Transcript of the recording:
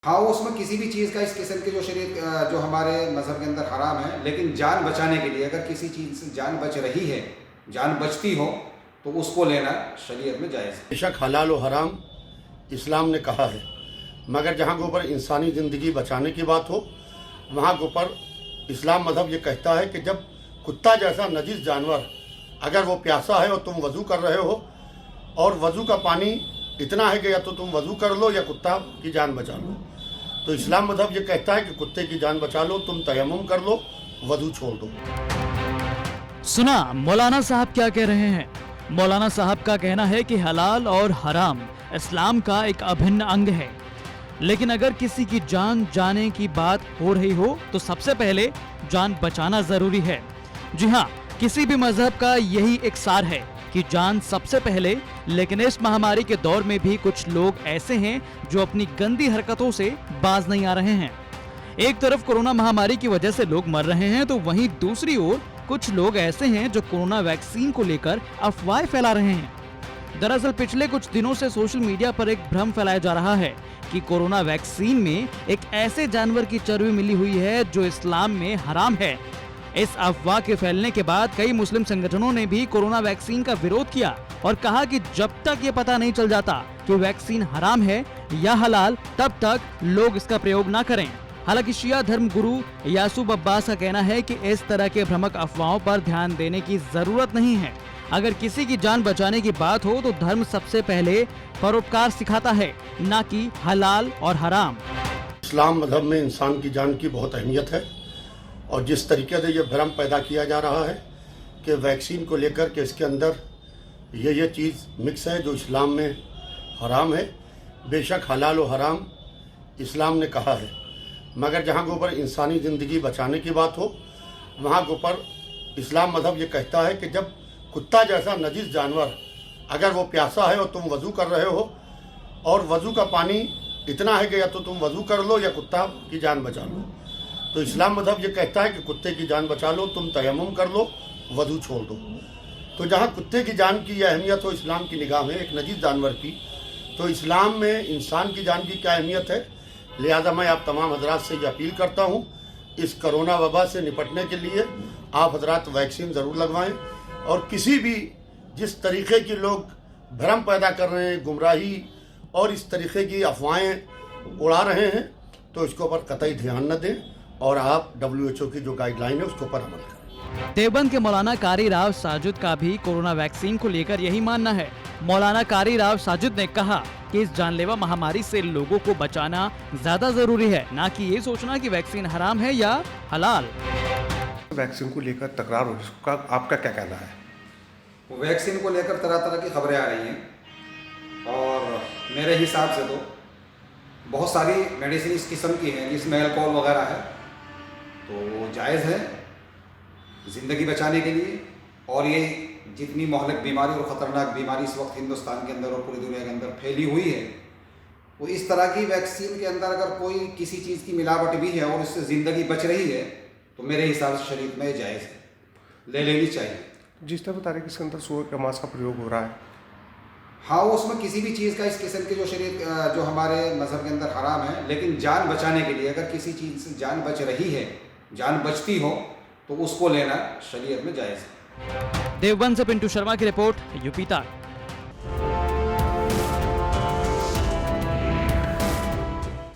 हाँ, उसमें किसी भी चीज़ का इस किस्म के जो हमारे मज़हब के अंदर हराम है, लेकिन जान बचाने के लिए अगर किसी चीज़ से जान बच रही है, जान बचती हो, तो उसको लेना शरीयत में जायज़ है। बेशक हलाल और हराम इस्लाम ने कहा है, मगर जहाँ के ऊपर इंसानी ज़िंदगी बचाने की बात हो, वहाँ के ऊपर इस्लाम मज़हब ये कहता है कि जब कुत्ता जैसा नजीस जानवर अगर वो प्यासा है और तुम वज़ू कर रहे हो और वज़ू का पानी इतना है कि या तो तुम वज़ू कर लो या कुत्ता की जान बचा लो, तो इस्लाम मज़हब ये कहता है कि कुत्ते की जान बचा लो, तुम तयम्मुम कर लो, वज़ू छोड़ दो। सुना मौलाना साहब क्या कह रहे हैं। मौलाना साहब का कहना है कि हलाल और हराम इस्लाम का एक अभिन्न अंग है, लेकिन अगर किसी की जान जाने की बात हो रही हो तो सबसे पहले जान बचाना जरूरी है। जी हाँ, किसी भी मजहब का यही एक सार है कि जान सबसे पहले। लेकिन इस महामारी के दौर में भी कुछ लोग ऐसे हैं जो अपनी गंदी हरकतों से बाज नहीं आ रहे हैं। एक तरफ कोरोना महामारी की वजह से लोग मर रहे हैं, तो वहीं दूसरी ओर कुछ लोग ऐसे हैं जो कोरोना वैक्सीन को लेकर अफवाहें फैला रहे हैं। दरअसल पिछले कुछ दिनों से सोशल मीडिया पर एक भ्रम फैलाया जा रहा है कि कोरोना वैक्सीन में एक ऐसे जानवर की चर्बी मिली हुई है जो इस्लाम में हराम है। इस अफवाह के फैलने के बाद कई मुस्लिम संगठनों ने भी कोरोना वैक्सीन का विरोध किया और कहा कि जब तक ये पता नहीं चल जाता कि वैक्सीन हराम है या हलाल, तब तक लोग इसका प्रयोग ना करें। हालांकि शिया धर्म गुरु यासूब अब्बास का कहना है कि इस तरह के भ्रामक अफवाहों पर ध्यान देने की जरूरत नहीं है। अगर किसी की जान बचाने की बात हो तो धर्म सबसे पहले परोपकार सिखाता है, ना कि हलाल और हराम। इस्लाम मज़हब में इंसान की जान की बहुत अहमियत है और जिस तरीके से ये भ्रम पैदा किया जा रहा है कि वैक्सीन को लेकर के इसके अंदर ये चीज़ मिक्स है जो इस्लाम में हराम है। बेशक हलाल और हराम इस्लाम ने कहा है, मगर जहाँ के ऊपर इंसानी ज़िंदगी बचाने की बात हो, वहाँ के ऊपर इस्लाम मज़हब ये कहता है कि जब कुत्ता जैसा नजीस जानवर अगर वो प्यासा है और तुम वज़ू कर रहे हो और वज़ू का पानी इतना है कि या तो तुम वज़ू कर लो या कुत्ता की जान बचा लो, तो इस्लाम मज़हब ये कहता है कि कुत्ते की जान बचा लो, तुम तयम्मुम कर लो, वज़ू छोड़ दो। तो जहाँ कुत्ते की जान की यह अहमियत हो इस्लाम की निगाह में एक नजीस जानवर की, तो इस्लाम में इंसान की जान की क्या अहमियत है। लिहाजा मैं आप तमाम हजरात से ये अपील करता हूँ, इस कोरोना वबा से निपटने के लिए आप हजरात वैक्सीन ज़रूर लगवाएं और किसी भी जिस तरीके की लोग भ्रम पैदा कर रहे हैं, गुमराही और इस तरीके की अफवाहें उड़ा रहे हैं, तो इसके ऊपर कतई ध्यान न दें और आप WHO की जो गाइडलाइन है उसके ऊपर अमल करें। देवबंद के मौलाना कारी राव साजिद का भी कोरोना वैक्सीन को लेकर यही मानना है। मौलाना कारी राव साजिद ने कहा कि इस जानलेवा महामारी से लोगों को बचाना ज्यादा जरूरी है, ना कि ये सोचना कि वैक्सीन हराम है या हलाल। वैक्सीन को लेकर तकरार हो, इसका आपका क्या कहना है? वैक्सीन को लेकर तरह तरह की खबरें आ रही हैं और मेरे हिसाब से तो बहुत सारी मेडिसिन इस किस्म की हैं जिसमें अल्कोहल वगैरह है, तो वो जायज़ है ज़िंदगी बचाने के लिए। और ये जितनी मोहलिक बीमारी और ख़तरनाक बीमारी इस वक्त हिंदुस्तान के अंदर और पूरी दुनिया के अंदर फैली हुई है, वो इस तरह की वैक्सीन के अंदर अगर कोई किसी चीज़ की मिलावट भी है और इससे ज़िंदगी बच रही है, तो मेरे हिसाब से शरीयत में जायज़ है, ले लेनी चाहिए। जिस तरह बता रहे कि इसके अंदर सूअर का मांस का प्रयोग हो रहा है, हाँ, उसमें किसी भी चीज़ का इस किस्म के जो हमारे मज़हब के अंदर हराम है, लेकिन जान बचाने के लिए अगर किसी चीज़ से जान बच रही है, जान बचती हो, तो उसको लेना शरीयत में जायज़ है। देवबंद से पिंटू शर्मा की रिपोर्ट, यूपी तक।